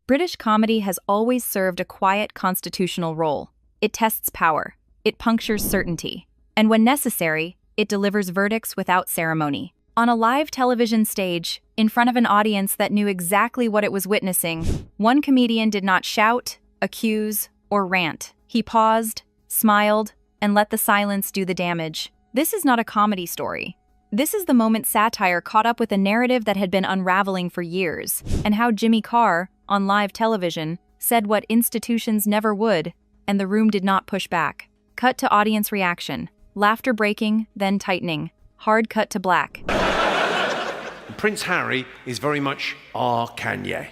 British comedy has always served a quiet constitutional role. It tests power. It punctures certainty. And when necessary, it delivers verdicts without ceremony. On a live television stage, in front of an audience that knew exactly what it was witnessing, one comedian did not shout, accuse, or rant. He paused, smiled, and let the silence do the damage. This is not a comedy story. This is the moment satire caught up with a narrative that had been unraveling for years, and how Jimmy Carr, on live television, said what institutions never would, and the room did not push back. Cut to audience reaction. Laughter breaking, then tightening. Hard cut to black. Prince Harry is very much our Kanye.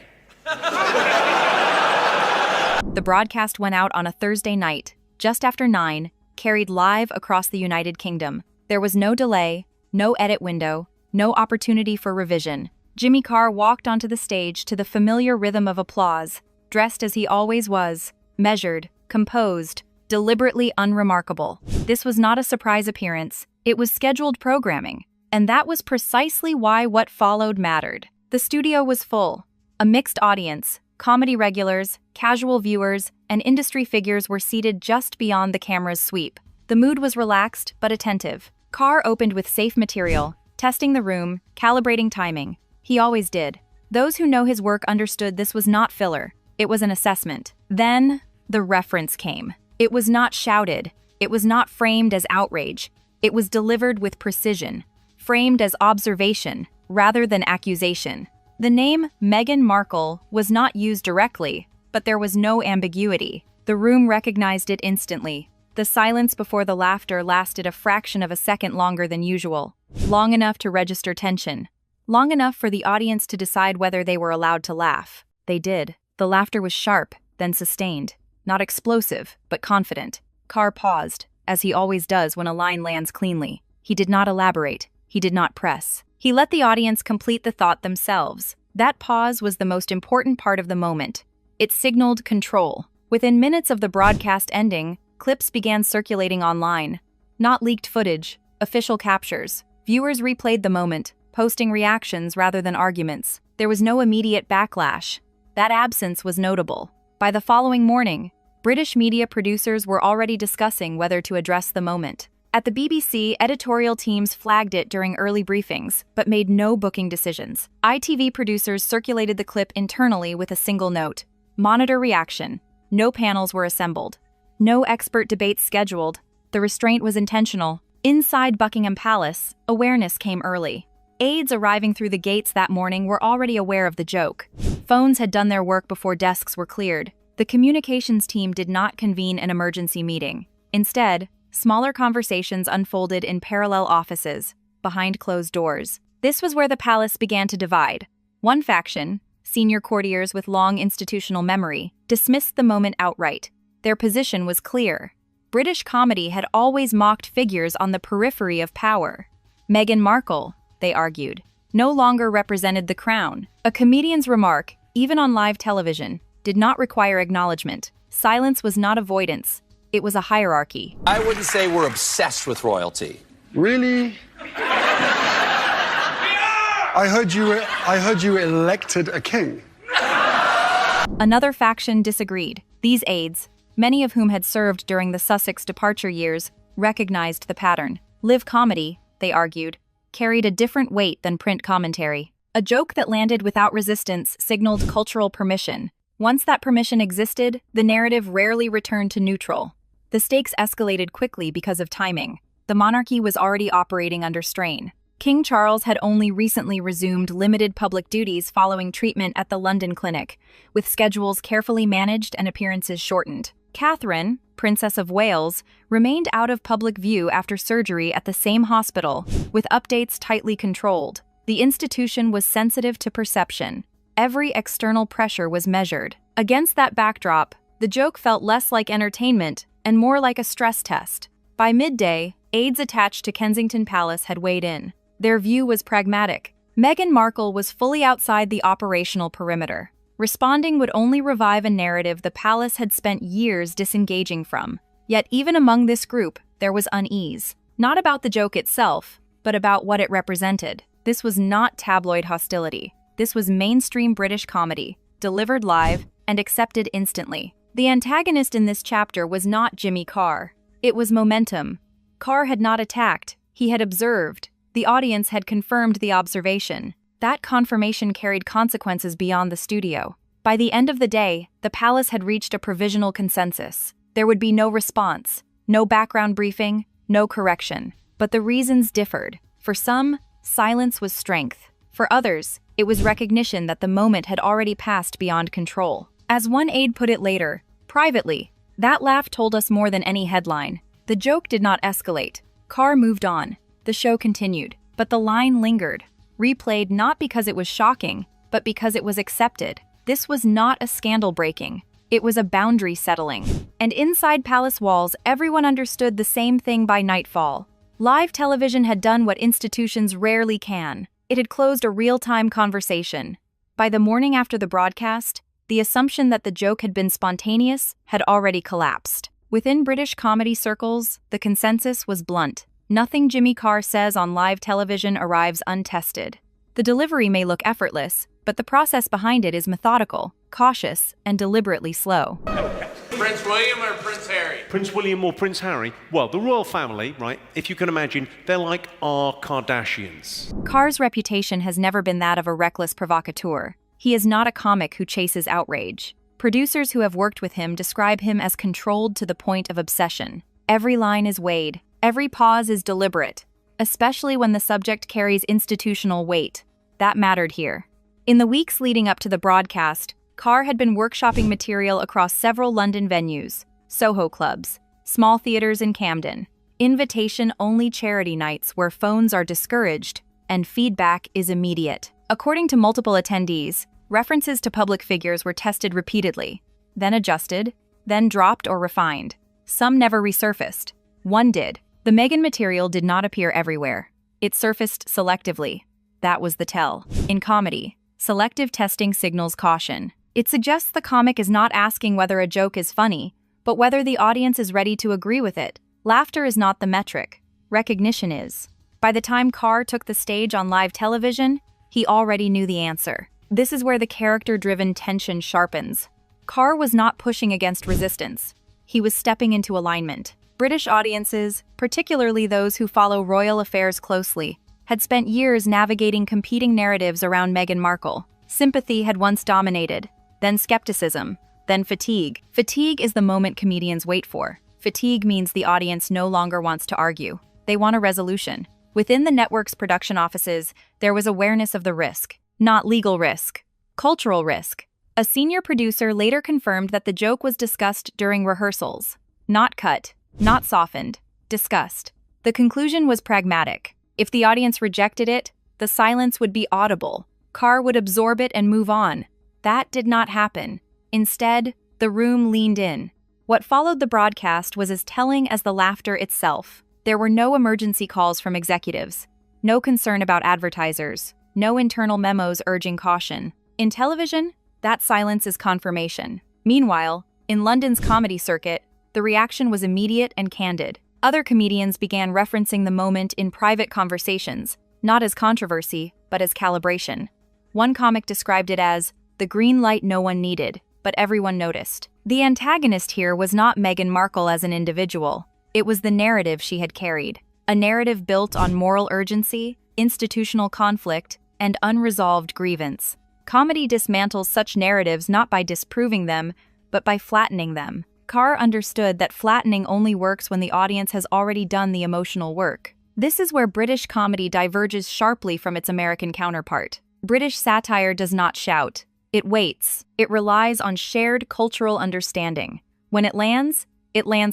The broadcast went out on a Thursday night, just after 9, carried live across the United Kingdom. There was no delay, no edit window, no opportunity for revision. Jimmy Carr walked onto the stage to the familiar rhythm of applause, dressed as he always was, measured, composed, deliberately unremarkable. This was not a surprise appearance, it was scheduled programming, and that was precisely why what followed mattered. The studio was full. A mixed audience, comedy regulars, casual viewers, and industry figures were seated just beyond the camera's sweep. The mood was relaxed but attentive. Carr opened with safe material, testing the room, calibrating timing. He always did. Those who know his work understood this was not filler. It was an assessment. Then, the reference came. It was not shouted. It was not framed as outrage. It was delivered with precision, framed as observation rather than accusation. The name Meghan Markle was not used directly, but there was no ambiguity. The room recognized it instantly. The silence before the laughter lasted a fraction of a second longer than usual, long enough to register tension. Long enough for the audience to decide whether they were allowed to laugh. They did. The laughter was sharp, then sustained. Not explosive, but confident. Carr paused, as he always does when a line lands cleanly. He did not elaborate. He did not press. He let the audience complete the thought themselves. That pause was the most important part of the moment. It signaled control. Within minutes of the broadcast ending, clips began circulating online. Not leaked footage, official captures. Viewers replayed the moment, posting reactions rather than arguments. There was no immediate backlash. That absence was notable. By the following morning, British media producers were already discussing whether to address the moment. At the BBC, editorial teams flagged it during early briefings, but made no booking decisions. ITV producers circulated the clip internally with a single note: monitor reaction. No panels were assembled. No expert debates scheduled. The restraint was intentional. Inside Buckingham Palace, awareness came early. Aides arriving through the gates that morning were already aware of the joke. Phones had done their work before desks were cleared. The communications team did not convene an emergency meeting. Instead, smaller conversations unfolded in parallel offices, behind closed doors. This was where the palace began to divide. One faction, senior courtiers with long institutional memory, dismissed the moment outright. Their position was clear. British comedy had always mocked figures on the periphery of power. Meghan Markle, they argued, no longer represented the crown. A comedian's remark, even on live television, did not require acknowledgement. Silence was not avoidance. It was a hierarchy. I wouldn't say we're obsessed with royalty. Really? I heard you elected a king. Another faction disagreed. These aides, many of whom had served during the Sussex departure years, recognized the pattern. Live comedy, they argued, carried a different weight than print commentary. A joke that landed without resistance signaled cultural permission. Once that permission existed, the narrative rarely returned to neutral. The stakes escalated quickly because of timing. The monarchy was already operating under strain. King Charles had only recently resumed limited public duties following treatment at the London clinic, with schedules carefully managed and appearances shortened. Catherine, Princess of Wales, remained out of public view after surgery at the same hospital, with updates tightly controlled. The institution was sensitive to perception. Every external pressure was measured. Against that backdrop, the joke felt less like entertainment and more like a stress test. By midday, aides attached to Kensington Palace had weighed in. Their view was pragmatic. Meghan Markle was fully outside the operational perimeter. Responding would only revive a narrative the palace had spent years disengaging from. Yet even among this group, there was unease. Not about the joke itself, but about what it represented. This was not tabloid hostility. This was mainstream British comedy, delivered live, and accepted instantly. The antagonist in this chapter was not Jimmy Carr. It was momentum. Carr had not attacked, he had observed. The audience had confirmed the observation. That confirmation carried consequences beyond the studio. By the end of the day, the palace had reached a provisional consensus. There would be no response, no background briefing, no correction. But the reasons differed. For some, silence was strength. For others, it was recognition that the moment had already passed beyond control. As one aide put it later, privately, that laugh told us more than any headline. The joke did not escalate. Carr moved on. The show continued. But the line lingered, replayed not because it was shocking, but because it was accepted. This was not a scandal breaking. It was a boundary settling. And inside palace walls, everyone understood the same thing by nightfall. Live television had done what institutions rarely can. It had closed a real-time conversation. By the morning after the broadcast, the assumption that the joke had been spontaneous had already collapsed. Within British comedy circles, the consensus was blunt. Nothing Jimmy Carr says on live television arrives untested. The delivery may look effortless, but the process behind it is methodical, cautious, and deliberately slow. Prince William or Prince Harry? Prince William or Prince Harry? Well, the royal family, right, if you can imagine, they're like our Kardashians. Carr's reputation has never been that of a reckless provocateur. He is not a comic who chases outrage. Producers who have worked with him describe him as controlled to the point of obsession. Every line is weighed. Every pause is deliberate, especially when the subject carries institutional weight. That mattered here. In the weeks leading up to the broadcast, Carr had been workshopping material across several London venues, Soho clubs, small theaters in Camden, invitation-only charity nights where phones are discouraged and feedback is immediate. According to multiple attendees, references to public figures were tested repeatedly, then adjusted, then dropped or refined. Some never resurfaced. One did. The Meghan material did not appear everywhere. It surfaced selectively. That was the tell. In comedy, selective testing signals caution. It suggests the comic is not asking whether a joke is funny, but whether the audience is ready to agree with it. Laughter is not the metric. Recognition is. By the time Carr took the stage on live television, he already knew the answer. This is where the character-driven tension sharpens. Carr was not pushing against resistance. He was stepping into alignment. British audiences, particularly those who follow royal affairs closely, had spent years navigating competing narratives around Meghan Markle. Sympathy had once dominated, then skepticism, then fatigue. Fatigue is the moment comedians wait for. Fatigue means the audience no longer wants to argue. They want a resolution. Within the network's production offices, there was awareness of the risk, not legal risk, cultural risk. A senior producer later confirmed that the joke was discussed during rehearsals, not cut. Not softened, discussed. The conclusion was pragmatic. If the audience rejected it, the silence would be audible. Carr would absorb it and move on. That did not happen. Instead, the room leaned in. What followed the broadcast was as telling as the laughter itself. There were no emergency calls from executives, no concern about advertisers, no internal memos urging caution. In television, that silence is confirmation. Meanwhile, in London's comedy circuit, the reaction was immediate and candid. Other comedians began referencing the moment in private conversations, not as controversy, but as calibration. One comic described it as the green light no one needed, but everyone noticed. The antagonist here was not Meghan Markle as an individual. It was the narrative she had carried. A narrative built on moral urgency, institutional conflict, and unresolved grievance. Comedy dismantles such narratives not by disproving them, but by flattening them. Carr understood that flattening only works when the audience has already done the emotional work. This is where British comedy diverges sharply from its American counterpart. British satire does not shout. It waits. It relies on shared cultural understanding. When it lands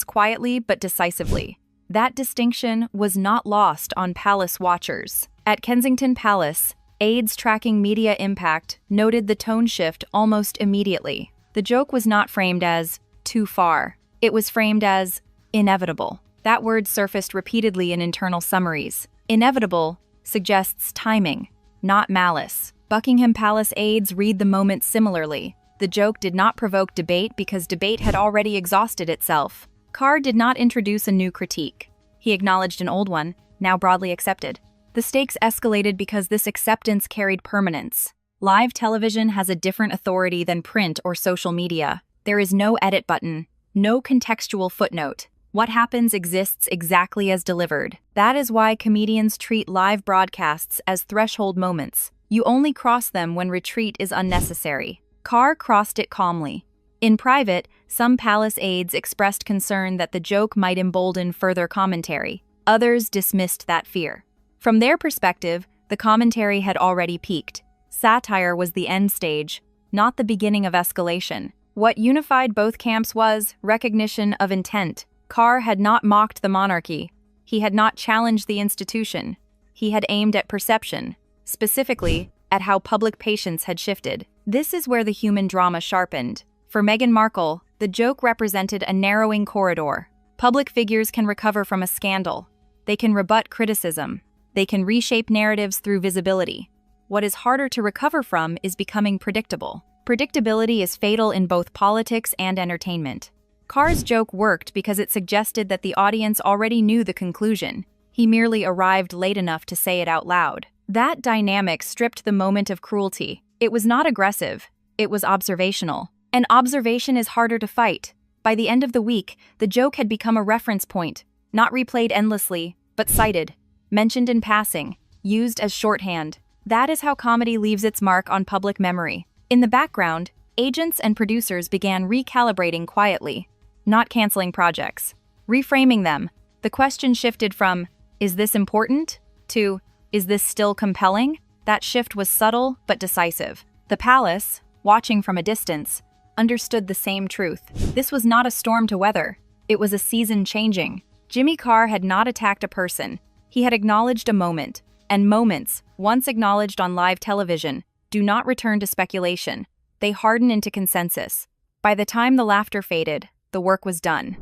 quietly but decisively. That distinction was not lost on palace watchers. At Kensington Palace, aides tracking media impact noted the tone shift almost immediately. The joke was not framed as too far. It was framed as inevitable. That word surfaced repeatedly in internal summaries. Inevitable suggests timing, not malice. Buckingham Palace aides read the moment similarly. The joke did not provoke debate because debate had already exhausted itself. Carr did not introduce a new critique. He acknowledged an old one, now broadly accepted. The stakes escalated because this acceptance carried permanence. Live television has a different authority than print or social media. There is no edit button, no contextual footnote. What happens exists exactly as delivered. That is why comedians treat live broadcasts as threshold moments. You only cross them when retreat is unnecessary. Carr crossed it calmly. In private, some palace aides expressed concern that the joke might embolden further commentary. Others dismissed that fear. From their perspective, the commentary had already peaked. Satire was the end stage, not the beginning of escalation. What unified both camps was recognition of intent. Carr had not mocked the monarchy. He had not challenged the institution. He had aimed at perception, specifically at how public patience had shifted. This is where the human drama sharpened. For Meghan Markle, the joke represented a narrowing corridor. Public figures can recover from a scandal. They can rebut criticism. They can reshape narratives through visibility. What is harder to recover from is becoming predictable. Predictability is fatal in both politics and entertainment. Carr's joke worked because it suggested that the audience already knew the conclusion. He merely arrived late enough to say it out loud. That dynamic stripped the moment of cruelty. It was not aggressive. It was observational. And observation is harder to fight. By the end of the week, the joke had become a reference point, not replayed endlessly, but cited, mentioned in passing, used as shorthand. That is how comedy leaves its mark on public memory. In the background, agents and producers began recalibrating quietly, not canceling projects, reframing them. The question shifted from, "Is this important?" to, "Is this still compelling?" That shift was subtle but decisive. The palace, watching from a distance, understood the same truth. This was not a storm to weather. It was a season changing. Jimmy Carr had not attacked a person. He had acknowledged a moment, and moments, once acknowledged on live television, do not return to speculation. They harden into consensus. By the time the laughter faded, the work was done.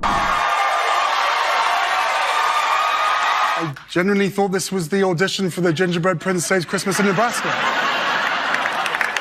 I genuinely thought this was the audition for the Gingerbread Prince Saves Christmas in Nebraska.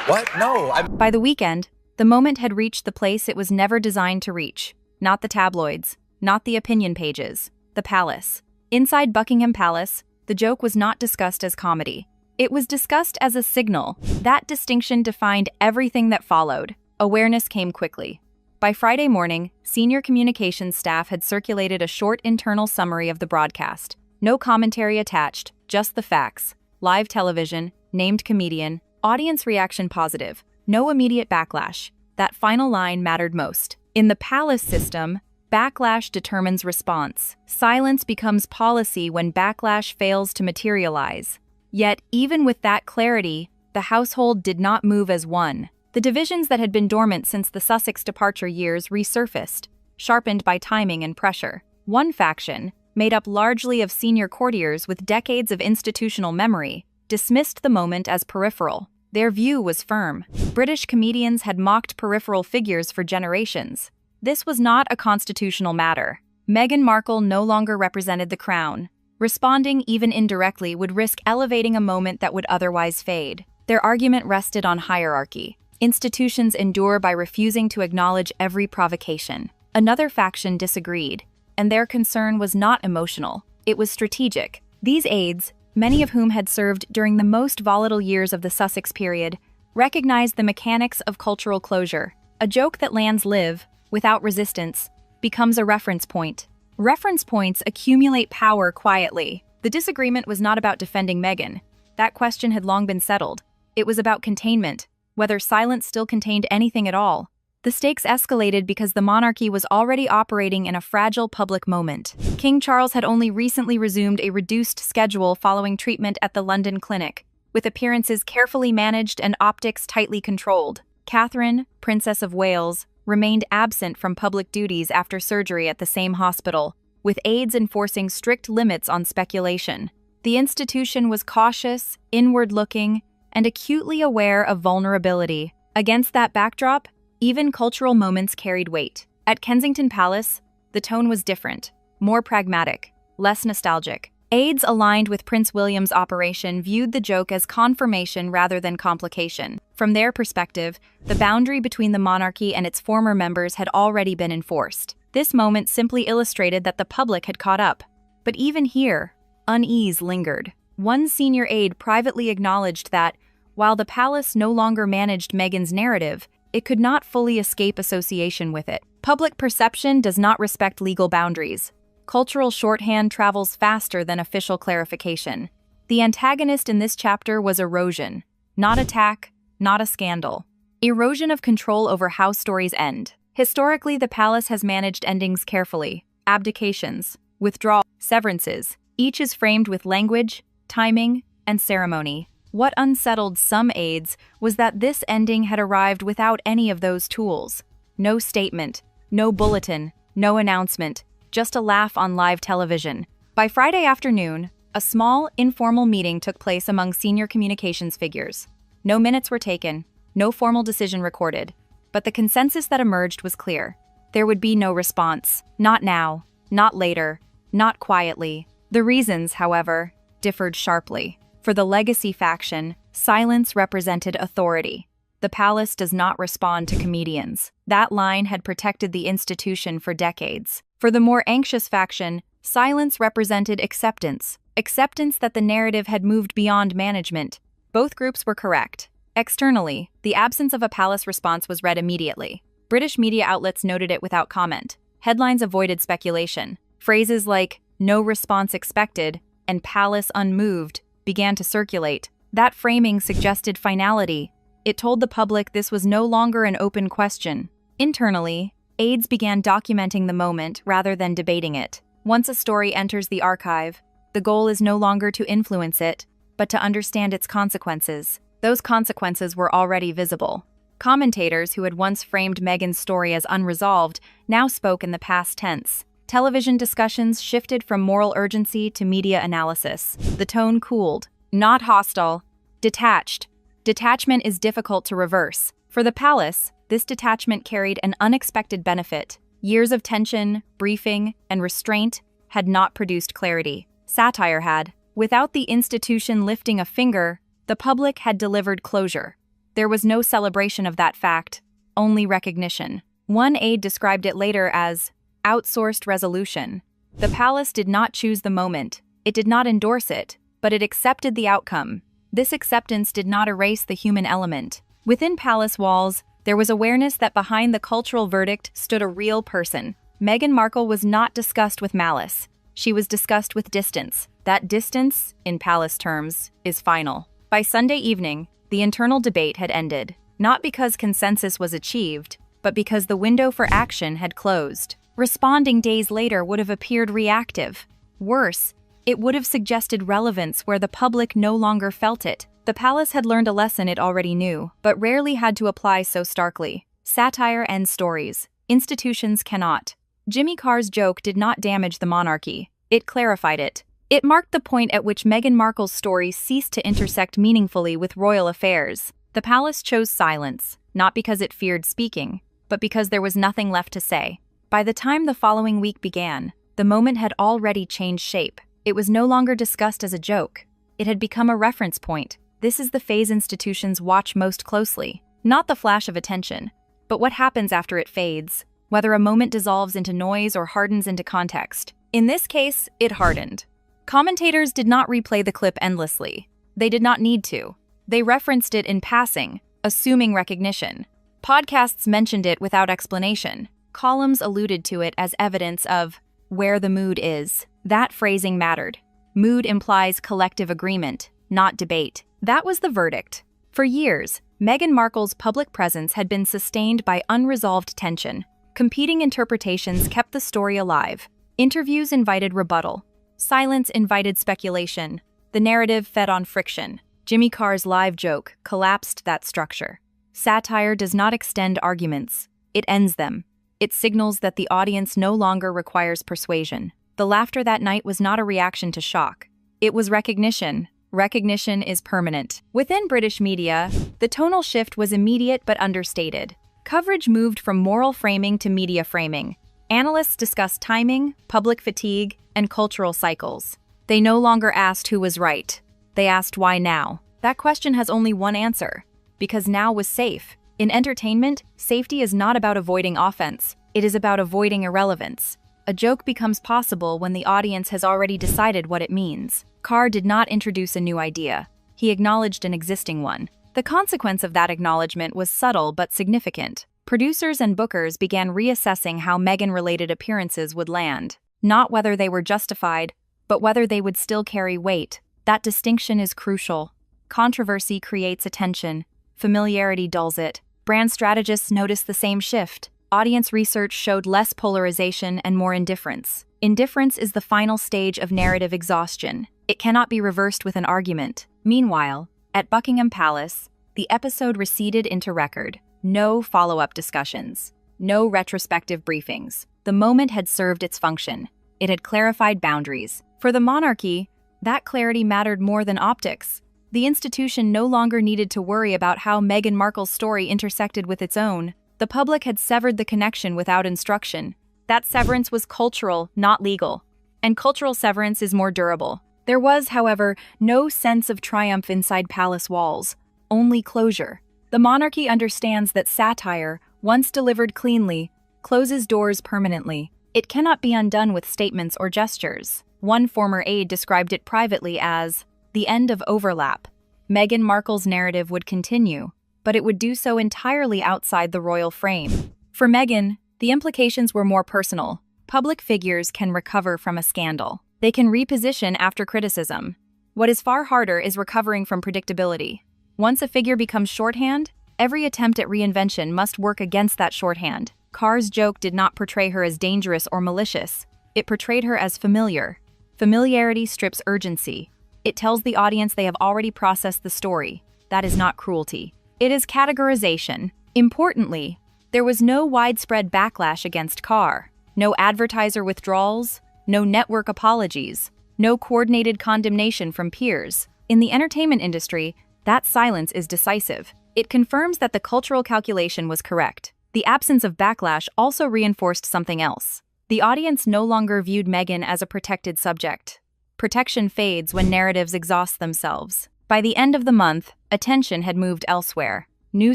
What? No, By the weekend, the moment had reached the place it was never designed to reach. Not the tabloids, not the opinion pages, the palace. Inside Buckingham Palace, the joke was not discussed as comedy. It was discussed as a signal. That distinction defined everything that followed. Awareness came quickly. By Friday morning, senior communications staff had circulated a short internal summary of the broadcast. No commentary attached, just the facts. Live television, named comedian, audience reaction positive. No immediate backlash. That final line mattered most. In the palace system, backlash determines response. Silence becomes policy when backlash fails to materialize. Yet, even with that clarity, the household did not move as one. The divisions that had been dormant since the Sussex departure years resurfaced, sharpened by timing and pressure. One faction, made up largely of senior courtiers with decades of institutional memory, dismissed the moment as peripheral. Their view was firm. British comedians had mocked peripheral figures for generations. This was not a constitutional matter. Meghan Markle no longer represented the crown. Responding even indirectly would risk elevating a moment that would otherwise fade. Their argument rested on hierarchy. Institutions endure by refusing to acknowledge every provocation. Another faction disagreed, and their concern was not emotional. It was strategic. These aides, many of whom had served during the most volatile years of the Sussex period, recognized the mechanics of cultural closure. A joke that lands live, without resistance, becomes a reference point. Reference points accumulate power quietly. The disagreement was not about defending Meghan. That question had long been settled. It was about containment, whether silence still contained anything at all. The stakes escalated because the monarchy was already operating in a fragile public moment. King Charles had only recently resumed a reduced schedule following treatment at the London clinic, with appearances carefully managed and optics tightly controlled. Catherine, Princess of Wales, remained absent from public duties after surgery at the same hospital, with aides enforcing strict limits on speculation. The institution was cautious, inward-looking, and acutely aware of vulnerability. Against that backdrop, even cultural moments carried weight. At Kensington Palace, the tone was different, more pragmatic, less nostalgic. Aides aligned with Prince William's operation viewed the joke as confirmation rather than complication. From their perspective, the boundary between the monarchy and its former members had already been enforced. This moment simply illustrated that the public had caught up. But even here, unease lingered. One senior aide privately acknowledged that, While the palace no longer managed Meghan's narrative, it could not fully escape association with it. Public perception does not respect legal boundaries. Cultural shorthand travels faster than official clarification. The antagonist in this chapter was erosion, not attack, not a scandal. Erosion of control over how stories end. Historically, the palace has managed endings carefully. Abdications, withdrawal, severances. Each is framed with language, timing, and ceremony. What unsettled some aides was that this ending had arrived without any of those tools. No statement, no bulletin, no announcement, just a laugh on live television. By Friday afternoon, a small, informal meeting took place among senior communications figures. No minutes were taken, no formal decision recorded, but the consensus that emerged was clear. There would be no response. Not now, not later, not quietly. The reasons, however, differed sharply. For the legacy faction, silence represented authority. The palace does not respond to comedians. That line had protected the institution for decades. For the more anxious faction, silence represented acceptance. Acceptance that the narrative had moved beyond management. Both groups were correct. Externally, the absence of a palace response was read immediately. British media outlets noted it without comment. Headlines avoided speculation. Phrases like, "no response expected," and "palace unmoved," began to circulate. That framing suggested finality. It told the public this was no longer an open question. Internally, aides began documenting the moment rather than debating it. Once a story enters the archive, the goal is no longer to influence it, but to understand its consequences. Those consequences were already visible. Commentators who had once framed Meghan's story as unresolved now spoke in the past tense. Television discussions shifted from moral urgency to media analysis. The tone cooled. Not hostile. Detached. Detachment is difficult to reverse. For the palace, this detachment carried an unexpected benefit. Years of tension, briefing, and restraint had not produced clarity. Satire had. Without the institution lifting a finger, the public had delivered closure. There was no celebration of that fact, only recognition. One aide described it later as outsourced resolution. The palace did not choose the moment. It did not endorse it, but it accepted the outcome. This acceptance did not erase the human element. Within palace walls, there was awareness that behind the cultural verdict stood a real person. Meghan Markle was not discussed with malice. She was discussed with distance. That distance, in palace terms, is final. By Sunday evening, the internal debate had ended, not because consensus was achieved, but because the window for action had closed. Responding days later would have appeared reactive. Worse, it would have suggested relevance where the public no longer felt it. The palace had learned a lesson it already knew, but rarely had to apply so starkly. Satire ends stories. Institutions cannot. Jimmy Carr's joke did not damage the monarchy. It clarified it. It marked the point at which Meghan Markle's story ceased to intersect meaningfully with royal affairs. The palace chose silence, not because it feared speaking, but because there was nothing left to say. By the time the following week began, the moment had already changed shape. It was no longer discussed as a joke. It had become a reference point. This is the phase institutions watch most closely. Not the flash of attention, but what happens after it fades, whether a moment dissolves into noise or hardens into context. In this case, it hardened. Commentators did not replay the clip endlessly. They did not need to. They referenced it in passing, assuming recognition. Podcasts mentioned it without explanation. Columns alluded to it as evidence of where the mood is. That phrasing mattered. Mood implies collective agreement, not debate. That was the verdict. For years, Meghan Markle's public presence had been sustained by unresolved tension. Competing interpretations kept the story alive. Interviews invited rebuttal. Silence invited speculation. The narrative fed on friction. Jimmy Carr's live joke collapsed that structure. Satire does not extend arguments. It ends them. It signals that the audience no longer requires persuasion. The laughter that night was not a reaction to shock. It was recognition. Recognition is permanent. Within British media, the tonal shift was immediate but understated. Coverage moved from moral framing to media framing. Analysts discussed timing, public fatigue, and cultural cycles. They no longer asked who was right. They asked why now. That question has only one answer. Because now was safe. In entertainment, safety is not about avoiding offense. It is about avoiding irrelevance. A joke becomes possible when the audience has already decided what it means. Carr did not introduce a new idea. He acknowledged an existing one. The consequence of that acknowledgement was subtle but significant. Producers and bookers began reassessing how Meghan-related appearances would land. Not whether they were justified, but whether they would still carry weight. That distinction is crucial. Controversy creates attention. Familiarity dulls it. Brand strategists notice the same shift. Audience research showed less polarization and more indifference. Indifference is the final stage of narrative exhaustion. It cannot be reversed with an argument. Meanwhile, at Buckingham Palace, the episode receded into record. No follow-up discussions. No retrospective briefings. The moment had served its function. It had clarified boundaries. For the monarchy, that clarity mattered more than optics. The institution no longer needed to worry about how Meghan Markle's story intersected with its own. The public had severed the connection without instruction. That severance was cultural, not legal. And cultural severance is more durable. There was, however, no sense of triumph inside palace walls. Only closure. The monarchy understands that satire, once delivered cleanly, closes doors permanently. It cannot be undone with statements or gestures. One former aide described it privately as the end of overlap. Meghan Markle's narrative would continue, but it would do so entirely outside the royal frame. For Meghan, the implications were more personal. Public figures can recover from a scandal. They can reposition after criticism. What is far harder is recovering from predictability. Once a figure becomes shorthand, every attempt at reinvention must work against that shorthand. Carr's joke did not portray her as dangerous or malicious. It portrayed her as familiar. Familiarity strips urgency. It tells the audience they have already processed the story. That is not cruelty. It is categorization. Importantly, there was no widespread backlash against Carr. No advertiser withdrawals, no network apologies, no coordinated condemnation from peers. In the entertainment industry, that silence is decisive. It confirms that the cultural calculation was correct. The absence of backlash also reinforced something else. The audience no longer viewed Meghan as a protected subject. Protection fades when narratives exhaust themselves. By the end of the month, attention had moved elsewhere. New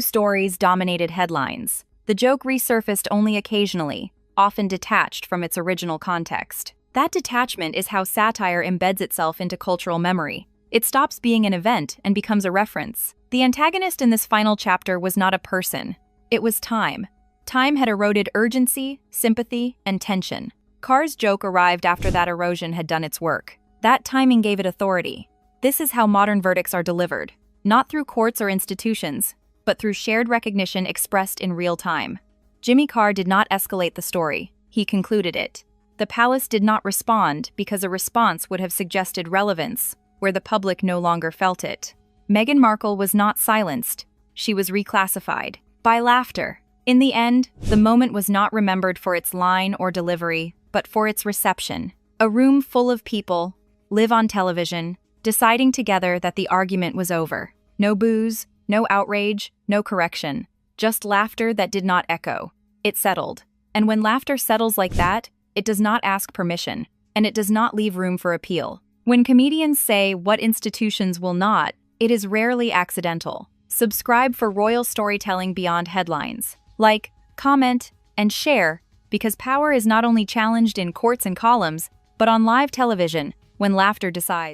stories dominated headlines. The joke resurfaced only occasionally, often detached from its original context. That detachment is how satire embeds itself into cultural memory. It stops being an event and becomes a reference. The antagonist in this final chapter was not a person. It was time. Time had eroded urgency, sympathy, and tension. Carr's joke arrived after that erosion had done its work. That timing gave it authority. This is how modern verdicts are delivered, not through courts or institutions, but through shared recognition expressed in real time. Jimmy Carr did not escalate the story. He concluded it. The palace did not respond because a response would have suggested relevance, where the public no longer felt it. Meghan Markle was not silenced. She was reclassified by laughter. In the end, the moment was not remembered for its line or delivery, but for its reception. A room full of people, live on television, deciding together that the argument was over. No boos, no outrage, no correction. Just laughter that did not echo. It settled. And when laughter settles like that, it does not ask permission, and it does not leave room for appeal. When comedians say what institutions will not, it is rarely accidental. Subscribe for royal storytelling beyond headlines. Like, comment, and share, because power is not only challenged in courts and columns, but on live television, when laughter decides.